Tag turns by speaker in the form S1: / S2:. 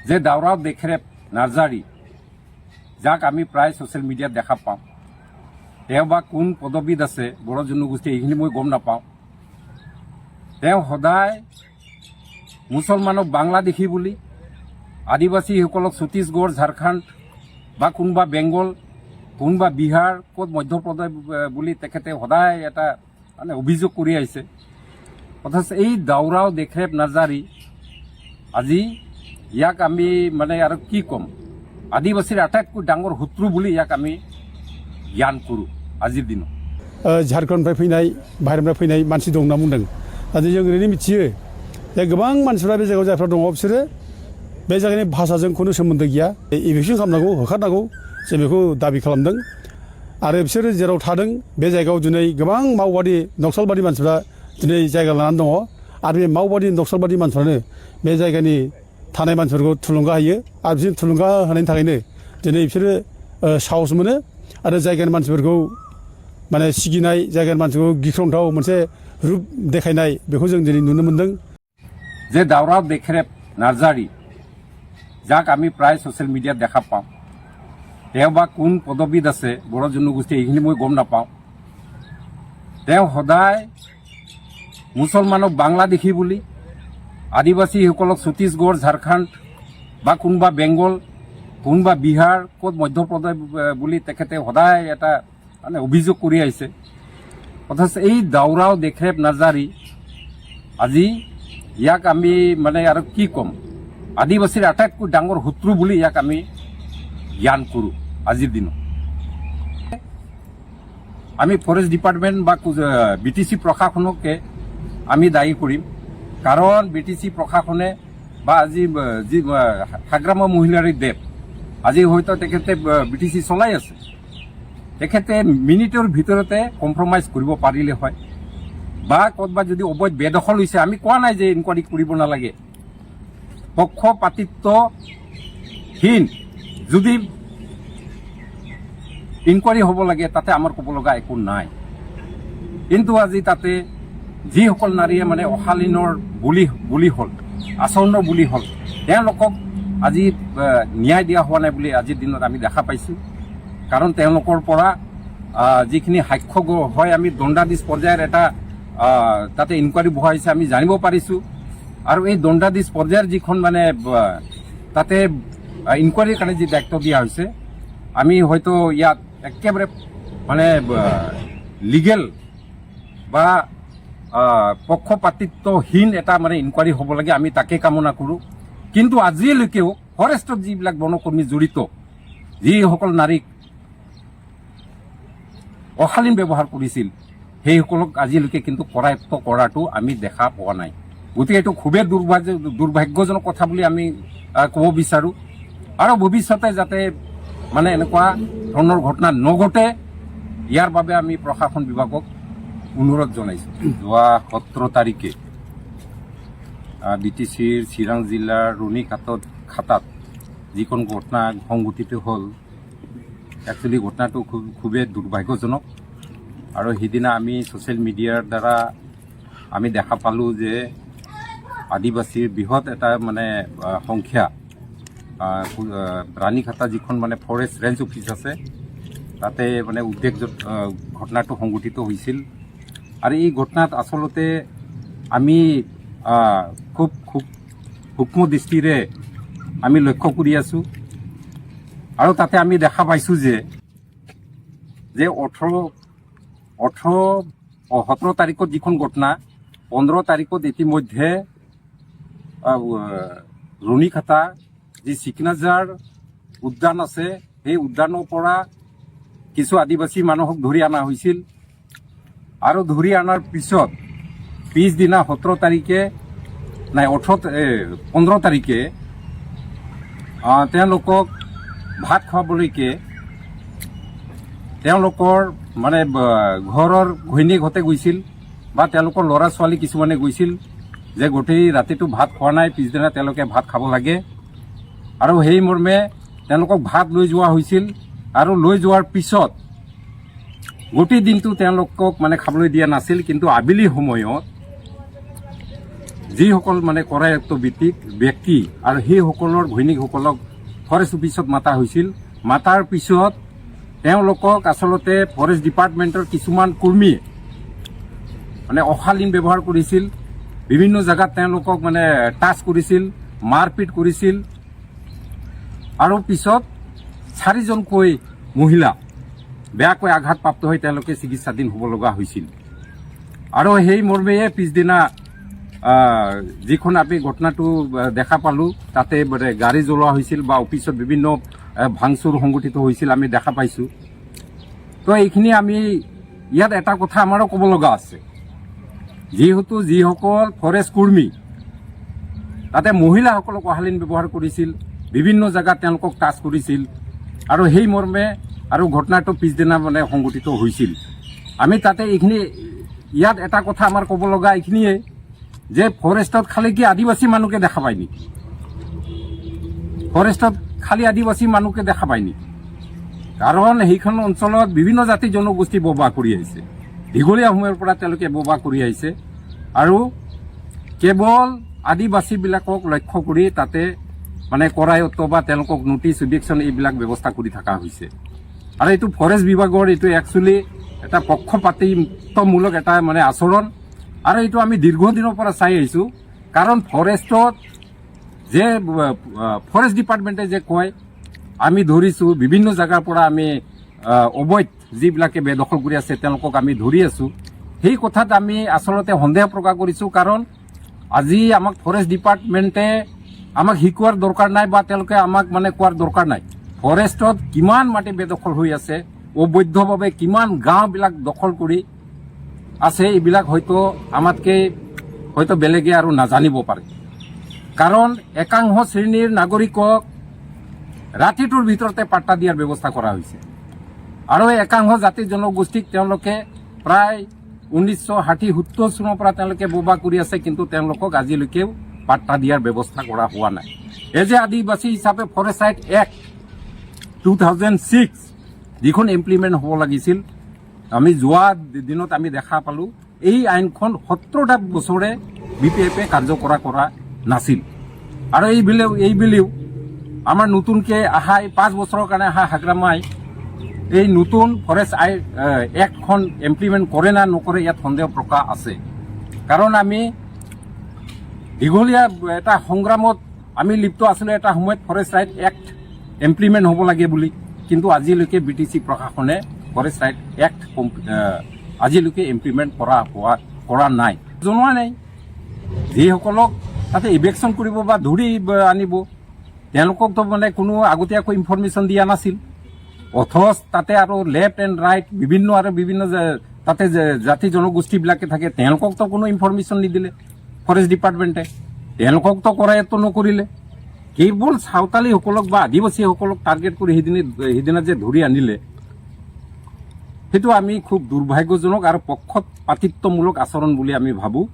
S1: যে দাউৰা দেখৰেপ নাৰ্জাৰী যাক আমি প্ৰায় ছ'চিয়েল মিডিয়াত দেখা পাওঁ, তেওঁ বা কোন পদবীত আছে বড়ো জনগোষ্ঠী এইখিনি মই গম নাপাওঁ। তেওঁ সদায় মুছলমানক বাংলাদেশী বুলি, আদিবাসীসকলক ছত্তীশগড়, ঝাৰখণ্ড বা কোনোবা বেংগল, কোনোবা বিহাৰ, ক'ত মধ্যপ্ৰদেশ বুলি তেখেতে সদায় এটা মানে অভিযোগ কৰি আহিছে। অথচ এই দাউৰা দেখৰেপ নাৰ্জাৰী আজি ইয়াক আমি মানে আৰু কি ক'ম, আদিবাসীৰ আটাইতকৈ ডাঙৰ শত্ৰু বুলি ইয়াক আমি জ্ঞান কৰোঁ আজিৰ दिनाव।
S2: झारखंडनिफ्राय फैनाय, बाहेरनिफ्राय फैनाय मानसि दं होनना बुंदों। नाथाय जों ओरैनो मिथियो जे गोबां मानसिफ्रा बे जायगायाव जायफ्रा दङ बिसोरो बे जायगानि भाषाजों खुनु सोमोन्दो गैया। इभिकसन खालामनांगौ, होखारनांगौ जों बेखौ दाबि खालामदों। आरो बिसोरो जेराव थादों बे जायगायाव दिनै गोबां मावबादि नक्सलबादि मानसिफ्रा दिनै जायगा लानानै दङ। आरो बे मावबादि नक्सलबादि मानसिफ्रानो बे जायगानि थानाय मानसिफोरखौ थुलुंगा होयो। आरो बिसोर थुलुंगा होनायनि थाखायनो दिनै बिसोरो साहस मोनो आरो जायगानि मानसिफोरखौ माने सिगिनाय, जायगानि मानसिखौ गिख्रंथाव मोनसे रुप देखायनाय बेखौ जों दिनै नुनो मोन्दों।
S1: যে দাউৰা দেখৰেপ নাৰ্জাৰী যাক আমি প্ৰায় ছ'চিয়েল মিডিয়াত দেখা পাওঁ, তেওঁ বা কোন পদবীত আছে বড়ো জনগোষ্ঠী এইখিনি মই গম নাপাওঁ। তেওঁ সদায় মুছলমানক বাংলাদেশী বুলি, আদিবাসীসকলক ছত্তীশগড়, ঝাৰখণ্ড বা কোনোবা বেংগল, কোনোবা বিহাৰ, ক'ত মধ্যপ্ৰদেশ বুলি তেখেতে সদায় এটা মানে অভিযোগ কৰি আহিছে। অথচ এই দাউৰা দেখৰেপ নাৰ্জাৰী আজি ইয়াক আমি মানে আৰু কি ক'ম, আদিবাসীৰ আটাইতকৈ ডাঙৰ শত্ৰু বুলি ইয়াক আমি জ্ঞান কৰোঁ আজিৰ দিনত। আমি ফৰেষ্ট ডিপাৰ্টমেণ্ট বা BTC প্ৰশাসনকে আমি দায়ী কৰিম। কাৰণ BTC প্ৰশাসনে বা আজি যি হাগ্ৰামা মহিলাৰী দেৱ আজি হয়তো তেখেতে BTC চলাই আছে, তেখেতে মিনিটৰ ভিতৰতে কম্প্ৰমাইজ কৰিব পাৰিলে হয়। বা ক'ৰবাত যদি অবৈধ বেদখল হৈছে, আমি কোৱা নাই যে ইনকুৱাৰী কৰিব নালাগে। পক্ষপাতিত্বহীন যদি ইনকুৱাৰী হ'ব লাগে তাতে আমাৰ ক'ব লগা একো নাই। কিন্তু আজি তাতে যিসকল নাৰীয়ে মানে অশালীনৰ বুলি হ'ল, আচৰণৰ বুলি হ'ল, তেওঁলোকক আজি ন্যায় দিয়া হোৱা নাই বুলি আজিৰ দিনত আমি দেখা পাইছোঁ। কাৰণ তেওঁলোকৰ পৰা যিখিনি সাক্ষ্য হয় আমি দণ্ডাধীশ পৰ্যায়ৰ এটা তাতে ইনকুৱাৰী বহাইছে আমি জানিব পাৰিছোঁ। আৰু এই দণ্ডাধীশ পৰ্যায়ৰ যিখন মানে তাতে ইনকুৱাৰীৰ কাৰণে যি দায়িত্ব দিয়া হৈছে, আমি হয়তো ইয়াত একেবাৰে মানে লিগেল বা পক্ষপাতিত্বহীন এটা মানে ইনকুৱাৰী হ'ব লাগে, আমি তাকে কামনা কৰোঁ। কিন্তু আজিলৈকেও ফৰেষ্টত যিবিলাক বনকৰ্মী জড়িত, যিসকল নাৰীক অশালীন ব্যৱহাৰ কৰিছিল, সেইসকলক আজিলৈকে কিন্তু কৰায়ত্ব কৰাটো আমি দেখা পোৱা নাই। গতিকে এইটো খুবেই দুৰ্ভাগ্যজনক কথা বুলি আমি ক'ব বিচাৰোঁ। আৰু ভৱিষ্যতে যাতে মানে এনেকুৱা ধৰণৰ ঘটনা নঘটে, ইয়াৰ বাবে আমি প্ৰশাসন বিভাগক অনুৰোধ জনাইছোঁ। যোৱা 17 তাৰিখে BTCৰ চিৰাং জিলাৰ ৰুণিখাটাত যিখন ঘটনা সংঘটিত হ'ল, একচুৱেলি ঘটনাটো খুবেই দুৰ্ভাগ্যজনক। আৰু সেইদিনা আমি ছ'চিয়েল মিডিয়াৰ দ্বাৰা আমি দেখা পালোঁ যে আদিবাসীৰ বৃহৎ এটা মানে সংখ্যা ৰাণীখাটা যিখন মানে ফৰেষ্ট ৰেঞ্জ অফিচ আছে তাতে মানে উদ্বেগজনক ঘটনাটো সংঘটিত হৈছিল। আৰু এই ঘটনাত আচলতে আমি খুব সূক্ষ্ম দৃষ্টিৰে আমি লক্ষ্য কৰি আছোঁ। আৰু তাতে আমি দেখা পাইছোঁ যে 17 তাৰিখত যিখন ঘটনা, 15 তাৰিখত ইতিমধ্যে ৰুণিখাটা যি চিকনাজাৰ উদ্যান আছে, সেই উদ্যানৰ পৰা কিছু আদিবাসী মানুহক ধৰি অনা হৈছিল। আৰু ধৰি অনাৰ পিছত পিছদিনা 15 তাৰিখে তেওঁলোকক ভাত খুৱাবলৈকে তেওঁলোকৰ মানে ঘৰৰ ঘৈণীয়েকহঁতে গৈছিল বা তেওঁলোকৰ ল'ৰা ছোৱালী কিছুমানে গৈছিল যে গোটেই ৰাতিটো ভাত খোৱা নাই, পিছদিনা তেওঁলোকে ভাত খাব লাগে। আৰু সেই মৰ্মে তেওঁলোকক ভাত লৈ যোৱা হৈছিল। আৰু লৈ যোৱাৰ পিছত গোটেই দিনটো তেওঁলোকক মানে খাবলৈ দিয়া নাছিল। কিন্তু আবেলি সময়ত যিসকল মানে কৰায়ত্ব ব্যক্তি আৰু সেইসকলৰ ঘৈণীকসকলক ফৰেষ্ট অফিচত মাতা হৈছিল। মাতাৰ পিছত তেওঁলোকক আচলতে ফৰেষ্ট ডিপাৰ্টমেণ্টৰ কিছুমান কৰ্মীয়ে মানে অশালীন ব্যৱহাৰ কৰিছিল, বিভিন্ন জেগাত তেওঁলোকক মানে টাচ কৰিছিল, মাৰপিট কৰিছিল আৰু পিছত 4জনকৈ মহিলা বেয়াকৈ আঘাতপ্ৰাপ্ত হৈ তেওঁলোকে চিকিৎসাধীন হ'ব লগা হৈছিল। আৰু সেই মৰ্মেয়ে পিছদিনা যিখন আমি ঘটনাটো দেখা পালোঁ, তাতে মানে গাড়ী জ্বলোৱা হৈছিল বা অফিচত বিভিন্ন ভাংচুৰ সংঘটিত হৈছিল আমি দেখা পাইছোঁ। তো এইখিনি আমি ইয়াত এটা কথা আমাৰো ক'ব লগা আছে, যিহেতু যিসকল ফৰেষ্ট কৰ্মী তাতে মহিলাসকলক অশালীন ব্যৱহাৰ কৰিছিল, বিভিন্ন জেগাত তেওঁলোকক টাচ কৰিছিল আৰু সেই মৰ্মে আৰু ঘটনাটো পিছদিনা মানে সংঘটিত হৈছিল। আমি তাতে এইখিনি ইয়াত এটা কথা আমাৰ ক'ব লগা এইখিনিয়ে যে ফৰেষ্টত খালি কি আদিবাসী মানুহকে দেখা পায় নেকি? ফৰেষ্টত খালি আদিবাসী মানুহকে দেখা পায় নেকি? কাৰণ সেইখন অঞ্চলত বিভিন্ন জাতি জনগোষ্ঠী বসবাস কৰি আহিছে, দীঘলীয়া সময়ৰ পৰা তেওঁলোকে বসবাস কৰি আহিছে আৰু কেৱল আদিবাসীবিলাকক লক্ষ্য কৰি তাতে মানে কৰায়ত্ব বা তেওঁলোকক নটিচ ইভিকশ্যন এইবিলাক ব্যৱস্থা কৰি থকা হৈছে। আৰু এইটো ফৰেষ্ট বিভাগৰ এইটো একচুৱেলি এটা পক্ষপাতিত্বমূলক এটা মানে আচৰণ আৰু এইটো আমি দীৰ্ঘদিনৰ পৰা চাই আহিছোঁ। কাৰণ ফৰেষ্টত যে ফৰেষ্ট ডিপাৰ্টমেণ্টে যে কয় আমি ধৰিছোঁ, বিভিন্ন জেগাৰ পৰা আমি অবৈধ যিবিলাকে বেদখল কৰি আছে তেওঁলোকক আমি ধৰি আছোঁ, সেই কথাত আমি আচলতে সন্দেহ প্ৰকাশ কৰিছোঁ। কাৰণ আজি আমাক ফৰেষ্ট ডিপাৰ্টমেণ্টে আমাক শিকোৱাৰ দৰকাৰ নাই বা তেওঁলোকে আমাক মানে কোৱাৰ দৰকাৰ নাই ফৰেষ্টত কিমান মাটি বেদখল হৈ আছে, অবৈধভাৱে কিমান গাঁওবিলাক দখল কৰি আছে, এইবিলাক হয়তো আমাতকৈ হয়তো বেলেগে আৰু নাজানিব পাৰে। কাৰণ একাংশ শ্ৰেণীৰ নাগৰিকক ৰাতিটোৰ ভিতৰতে পাট্টা দিয়াৰ ব্যৱস্থা কৰা হৈছে আৰু একাংশ জাতি জনগোষ্ঠীক তেওঁলোকে প্ৰায় 1960-70 চনৰ পৰা তেওঁলোকে বসবাস কৰি আছে, কিন্তু তেওঁলোকক আজিলৈকেও পাট্টা দিয়াৰ ব্যৱস্থা কৰা হোৱা নাই। এজ এ আদিবাসী হিচাপে ফৰেষ্ট ৰাইট এক্ট 2006 যিখন ইমপ্লিমেণ্ট হ'ব লাগিছিল, আমি যোৱা দিনত আমি দেখা পালোঁ এই আইনখন 17টা বছৰে BPF-এ কাৰ্যকৰা কৰা নাছিল। আৰু এইবুলিও আমাৰ নতুনকৈ অহা 5 বছৰৰ কাৰণে অহা হাগ্ৰামাই এই নতুন ফৰেষ্ট এক্টখন ইমপ্লিমেণ্ট কৰে না নকৰে ইয়াত সন্দেহ প্ৰকাশ আছে। কাৰণ আমি দীঘলীয়া এটা সংগ্ৰামত আমি লিপ্ত আছিলোঁ এটা সময়ত ফৰেষ্ট ৰাইট এক্ট ইমপ্লিমেণ্ট হ'ব লাগে বুলি, কিন্তু আজিলৈকে BTC প্ৰশাসনে ফৰেষ্ট ৰাইট এক্ট আজিলৈকে ইমপ্লিমেণ্ট কৰা নাই, জনোৱা নাই। যিসকলক তাতে ইভেকশ্যন কৰিব বা ধৰি আনিব তেওঁলোককতো মানে কোনো আগতীয়াকৈ ইনফৰমেশ্যন দিয়া নাছিল। অথচ তাতে আৰু লেফ্ট এণ্ড ৰাইট বিভিন্ন তাতে জাতি জনগোষ্ঠীবিলাকে থাকে, তেওঁলোককতো কোনো ইনফৰমেশ্যন নিদিলে ফৰেষ্ট ডিপাৰ্টমেণ্টে, তেওঁলোককতো কৰায়ত্ব নকৰিলে। কেৱল চাওতালীসকলক বা আদিবাসীসকলক টাৰ্গেট কৰি সেইদিনা যে ধৰি আনিলে, সেইটো আমি খুব দুৰ্ভাগ্যজনক আৰু পক্ষপাতিত্বমূলক আচৰণ বুলি আমি ভাবোঁ।